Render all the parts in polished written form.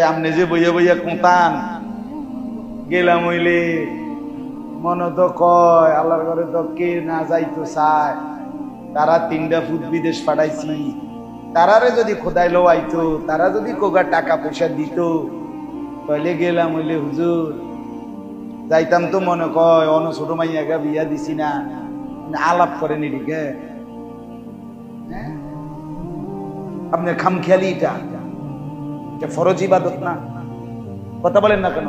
আমনে যে বইয়া বইয়া কোঁতান গেলাম হইলে মনে তো কয় আল্লাহর ঘরে তো কে না যাইতো চায়। তারা 3টা ফুট বিদেশ পাঠাইছি, তারারে যদি খোদাই লো আইতো, তারা যদি কোগা টাকা পয়সা দিত, তাহলে গেলাম হইলে হুজুর যাইতাম তো মনে কয় অন ছোট মাইয়াগা বিয়া দিছি না, আলাপ করেন এদিকে। আপনার খামখেয়ালি এটা ফরজ ইবাদত না? কথা বলেন না কেন?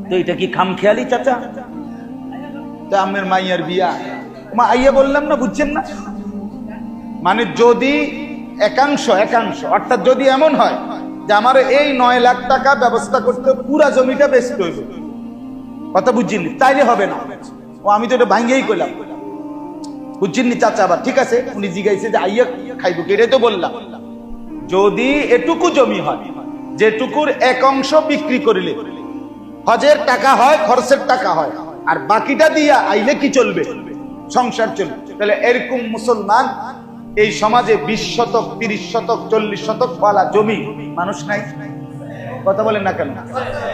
তো এটা কি খামখেয়ালি চাচা? তো আমের মাইয়ার বিয়া মা আইয়া বললাম না, বুঝছেন না? মানে যদি একাংশ অর্থাৎ যদি এমন হয় যে আমার এই 9 লাখ টাকা ব্যবস্থা করতে পুরা জমিটা বেচতে হইব, কথা বুঝছেন, তাইলে হবে না। ও আমি তো এটা ভাঙ্গেই কইলাম, বুঝছেননি চাচা? আবার ঠিক আছে, উনি জিগাইছে যে আইয়া খাইব, এটাই তো বললাম। যদি এটুকু জমি হয় যেটুকুর এক অংশ বিক্রি করিলে হজের টাকা হয়, খরচের টাকা হয়, আর বাকিটা দিয়া আইলে কি চলবে? সংসার চলবে। তাহলে এরকম মুসলমান এই সমাজে 20 শতক 30 শতক 40 শতক পালা জমি মানুষ নাই। কথা বলেন না কেন?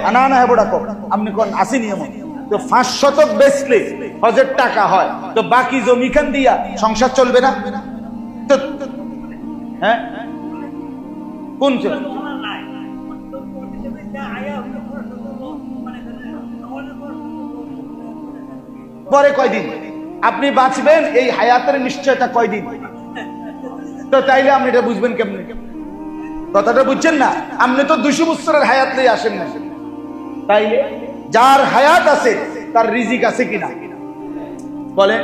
আনা আনা হ্যাঁ ডাকো, আপনি কোন আসেনি এমন তো 5 শতক বেচলে হজের টাকা হয়, তো বাকি জমি খান দিয়া সংসার চলবে না? তো হ্যাঁ কোন পরে কয়দিন আপনি বাঁচবেন, এই হায়াতের নিশ্চয়তা কয়দিন? তো তাইলে আপনি এটা বুঝবেন কেমনে? কথাটা বুঝছেন না? আপনি তো 200 বছরের হায়াত নিয়ে আসেন না। তাইলে যার হায়াত আছে তার রিজিক আছে কিনা বলে?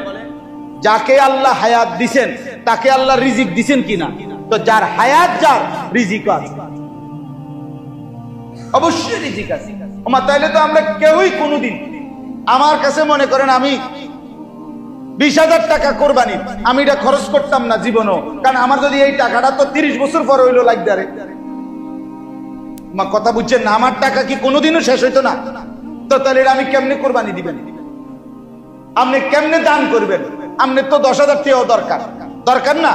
যাকে আল্লাহ হায়াত দিছেন তাকে আল্লাহ রিজিক দিছেন কিনা? তো যার হায়াত, যার রিজিক আছে, অবশ্যই রিজিক আছে। তাইলে তো আমরা কেউই কোনোদিন, আমার কাছে মনে করেন আমি 20,000 টাকা কোরবানি আমি এটা খরচ করতাম না জীবনও, কারণ আমার যদি এই টাকাটা তো 30 বছর পর হইলো লাগবে। কথা বুঝছেন না? আমার টাকা কি কোনোদিনও শেষ হইতো না? তো তাহলে আমি কেমনে কোরবানি দিবেন? আপনি কেমনে দান করবেন? আপনি তো 10,000 টাকাও দরকার না।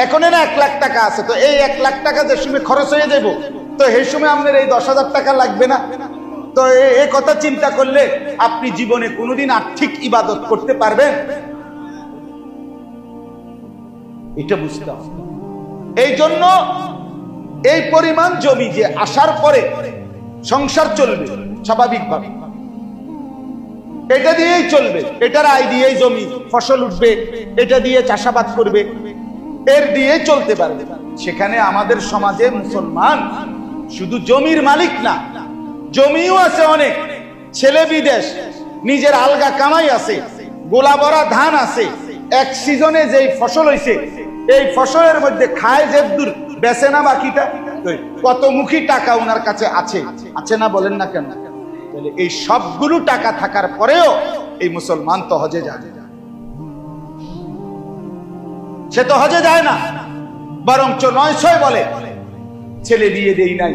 এখন না 1 লাখ টাকা আছে, তো এই 1 লাখ টাকা যে সময় খরচ হয়ে যাব, তো এই সময় আপনার এই 10,000 টাকা লাগবে না? তো এই কথা চিন্তা করলে আপনি জীবনে কোনোদিন আর্থিক ইবাদত করতে পারবেন? এটা বুঝতে হবে। এই জন্য এই পরিমাণ জমি যে আসার পরে সংসার চলবে স্বাভাবিকভাবে, এটা দিয়েই চলবে, এটার আয় দিয়েই জমি ফসল উঠবে, এটা দিয়ে চাষাবাদ করবে, এর দিয়ে চলতে পারবে। সেখানে আমাদের সমাজে মুসলমান শুধু জমির মালিক না, জমিও আছে অনেক, ছেলে বিদেশ, নিজের আলগা কামাই আছে, গোলা ভরা ধান আছে, এক সিজনে যেই ফসল হইছে এই ফসলের মধ্যে খায় যেদূর বেচে না বাকিটা, কতমুখী টাকা ওনার কাছে আছে না? বলেন না কেন? তাহলে এই সবগুলো টাকা থাকার পরেও এই মুসলমান তো হজে যায়, সে তো হজে যায় না, বরঞ্চ 900 বলে ছেলে বিয়ে দেই নাই,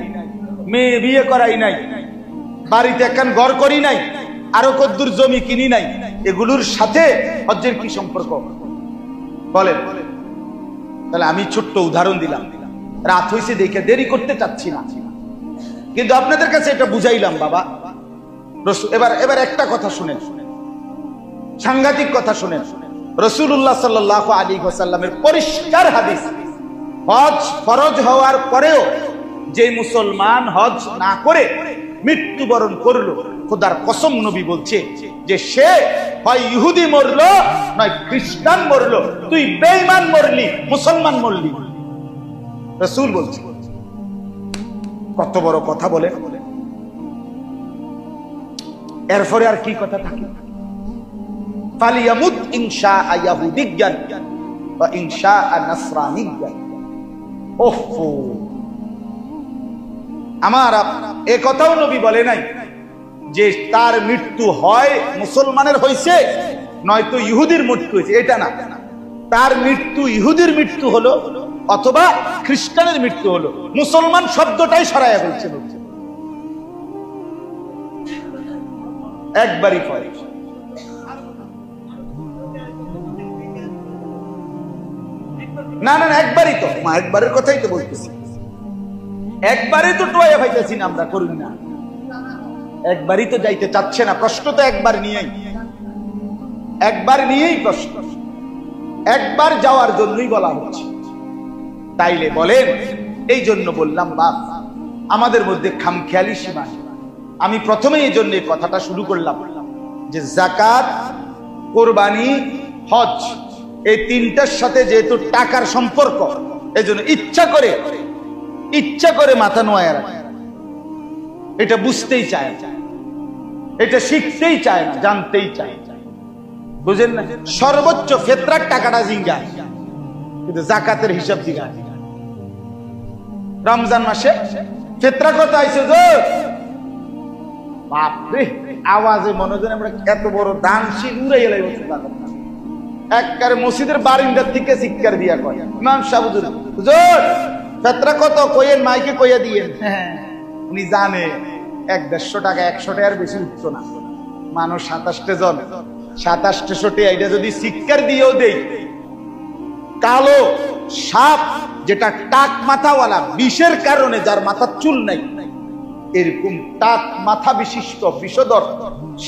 মেয়ে বিয়ে করাই নাই, বাড়িতে একখান ঘর করি নাই, আরো কদ্দুর জমি কিনি নাই। এগুলোর সাথে হজ্জের কি সম্পর্ক বলেন? তাহলে আমি ছোট্ট উদাহরণ দিলাম, রাত হইছে দেখে দেরি করতে চাচ্ছি না, কিন্তু আপনাদের কাছে এটা বুঝাইলাম বাবা। এবার একটা কথা শুনেন, সাংঘাতিক কথা শুনেন। রাসূলুল্লাহ সাল্লাল্লাহু আলাইহি ওয়াসাল্লামের পরিষ্কার হাদিস, হজ ফরজ হওয়ার পরেও যে মুসলমান হজ না করে মৃত্যুবরণ করলো, খোদার কসম নবী বলছে যে সে হয় ইহুদি মরলো নয় খ্রিস্টান মরলো, তুই বেঈমান মরলি, মুসলমান মরলি। রাসূল বলছে। কত বড় কথা বলে। এরপরে আর কি কথা থাকে? ফালিয়ামুত ইনশাআ ইয়াহুদিয়্যান ওয়া ইনশাআ নাসরানিয়্যান। ওহো, আমার এ কথাও নবী বলে নাই যে তার মৃত্যু হয় মুসলমানের হইছে নয়তো ইহুদির মৃত্যু হয়েছে, এটা না। তার মৃত্যু ইহুদির মৃত্যু হলো অথবা খ্রিস্টানের মৃত্যু হলো, মুসলমান শব্দটাই সরাইয়া ফেলছে একবারই পরে। না না একবারই তো, একবারের কথাই তো বলতেছি। একবারই তো টোয়া পাইতেছি না আমরা, করুন না, একবারই তো যাইতে চাচ্ছে না। প্রশ্ন তো একবার নিয়েই প্রশ্ন, একবার যাওয়ার জন্যই বলা হচ্ছে। তাইলে বলেন, এই জন্য বললাম বাপ, আমাদের মধ্যে খামখেয়ালি সীমা। আমি প্রথমে এই জন্য কথাটা শুরু করলাম যে যাকাত, কোরবানি, হজ, এই তিনটার সাথে যেহেতু টাকার সম্পর্ক, এই জন্য ইচ্ছা করে মাথা নোয়া রাখে। এটা বুঝতেই চায় না, এটা শিখতেই চায় না, জানতেই চায়, বুঝেন না? সর্বোচ্চ ফিতরার টাকাটা জিঙ্গায়, কিন্তু যাকাতের হিসাব জিঙ্গায়। রমজান মাসে ফিতরা কত আইছে গো? বাপরে, আওয়াজে মনোজন আমরা এত বড় দানশীল উড়ে গেলে একবারে মসজিদের বারিন্দার থেকে চিৎকার দিয়া কয়, ইমাম সাহেব হুজুর ফিতরা কত কইেন, মাইকে কইয়া দিয়েন। উনি জানে 100-150 টাকা, 100 টাকার বেশি উঠতো না। মানুষ 27 জন, 2700 টাকা, এটা যদি চিৎকার দিয়েও দেই, কালো সাপ যেটা টাক মাথাওয়ালা, বিষের কারণে যার মাথার চুল নাই, এরকম টাক মাথা বিশিষ্ট বিষধর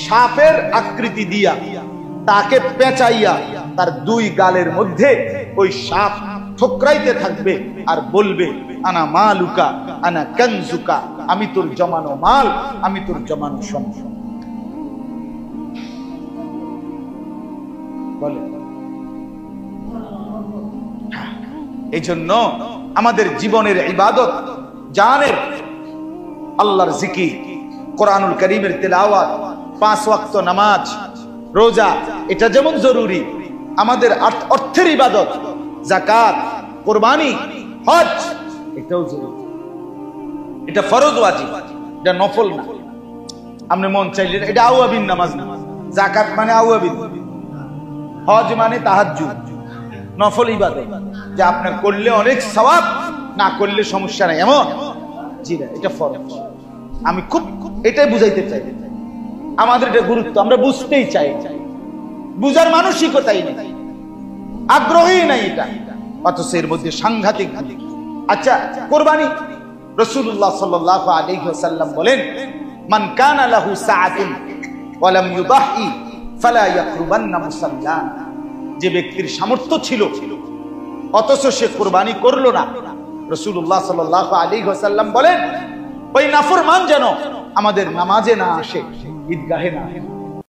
সাপের আকৃতি দিয়া তাকে পেঁচাইয়া তার 2 গালের মধ্যে ওই সাপ ঠোকরাইতে থাকবে আর বলবে, আনা মালুকা আনা কানজুকা, আমি তোর জমানো মাল, আমি তোর জমানো সম্পদ। বলে এই জন্য আমাদের জীবনের ইবাদত, জানের আল্লাহর জিকির, কোরআনুল কারীমের তেলাওয়াত, 5 ওয়াক্ত নামাজ, রোজা, এটা যেমন জরুরি, আমাদের অর্থের ইবাদত, যাকাত, কোরবানি, হজ, এটাও জরুরি। এটা ফরজ ওয়াজিব, এটা নফল না। আপনি মন চাইলে এটা আওয়াবিন নামাজ না। যাকাত মানে আওয়াবিন, হজ মানে তাহাজ্জুদ, নফল ইবাদত, যে আপনার করলে অনেক সওয়াব, না করলে সমস্যা নাই, এমন জি না, এটা ফরজ। আমি খুব এটাই বুঝাইতে চাই, আমাদের এটা গুরুত্ব, আমরা বুঝতেই চাই, বুঝার মানসিকতাই নেই, আগ্রহী নাই এটা, অথচ এর মধ্যে সাংঘাতিক। আচ্ছা, কোরবানি, রাসূলুল্লাহ সাল্লাল্লাহু আলাইহি ওয়াসাল্লাম বলেন, মান কানা লাহু সাআতুন ওয়া লাম ইউদাহি ফালা ইয়াকরুবান্না মুসাল্লানা। যে ব্যক্তির সামর্থ্য ছিল অথচ সে কোরবানি করলো না, রাসূলুল্লাহ সাল্লাল্লাহু আলাইহি ওয়াসাল্লাম বলেন, ওই নাফরমান যেন আমাদের নামাজে না আসে, ঈদগাহে না আসে।